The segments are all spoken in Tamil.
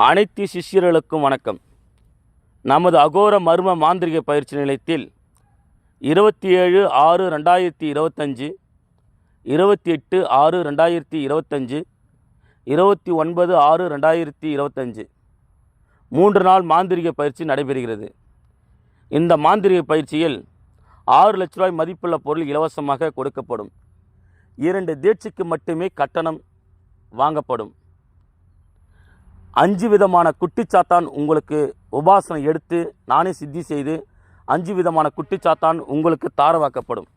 அனைத்து சிஷ்யர்களுக்கும் வணக்கம். நமது அகோர மர்ம மாந்திரிக பயிற்சி நிலையத்தில் 27/6/2025, 28/6/2025, 29/6/2025 3 நாள் மாந்திரிக பயிற்சி நடைபெறுகிறது. இந்த மாந்திரிக பயிற்சியில் 6 லட்ச ரூபாய் மதிப்புள்ள பொருள் இலவசமாக கொடுக்கப்படும். 2 தீட்சைக்கு மட்டுமே கட்டணம் வாங்கப்படும். 5 விதமான குட்டிச்சாத்தான் உங்களுக்கு உபாசனை எடுத்து நானே சித்தி செய்து 5 விதமான குட்டிச்சாத்தான் உங்களுக்கு தாரவாக்கப்படும்.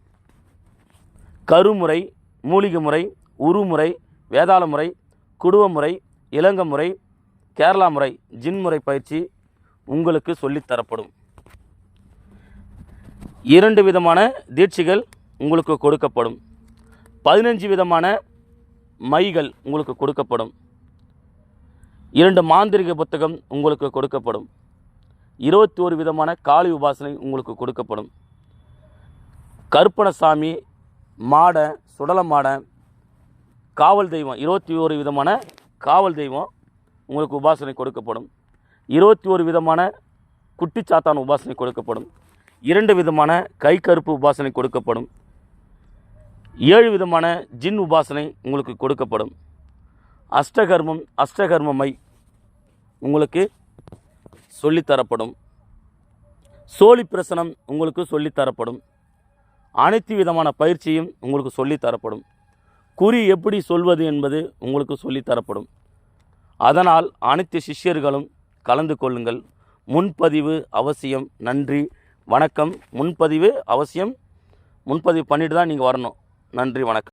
கருமுறை, மூலிகை முறை, உருமுறை, வேதாள முறை, குடுவ முறை, இலங்க முறை, கேரளா முறை, ஜின் முறை பயிற்சி உங்களுக்கு சொல்லித்தரப்படும். 2 விதமான தீட்சைகள் உங்களுக்கு கொடுக்கப்படும். 15 விதமான மைகள் உங்களுக்கு கொடுக்கப்படும். 2 மாந்திரிக புத்தகம் உங்களுக்கு கொடுக்கப்படும். 21 விதமான காளி உபாசனை உங்களுக்கு கொடுக்கப்படும். கருப்பணசாமி, மாட, சுடல மாட, காவல் தெய்வம் 21 விதமான காவல் தெய்வம் உங்களுக்கு உபாசனை கொடுக்கப்படும். 21 விதமான குட்டிச்சாத்தான் உபாசனை கொடுக்கப்படும். 2 விதமான கை கருப்பு உபாசனை கொடுக்கப்படும். 7 விதமான ஜின் உபாசனை உங்களுக்கு கொடுக்கப்படும். அஷ்டகர்மமை உங்களுக்கு சொல்லித்தரப்படும். சோழி பிரசனம் உங்களுக்கு சொல்லித்தரப்படும். அனைத்து விதமான பயிற்சியும் உங்களுக்கு சொல்லித்தரப்படும். குறி எப்படி சொல்வது என்பது உங்களுக்கு சொல்லித்தரப்படும். அதனால் அனைத்து சிஷ்யர்களும் கலந்து கொள்ளுங்கள். முன்பதிவு அவசியம். நன்றி, வணக்கம். முன்பதிவு அவசியம். முன்பதிவு பண்ணிட்டு தான் நீங்கள் வரணும். நன்றி, வணக்கம்.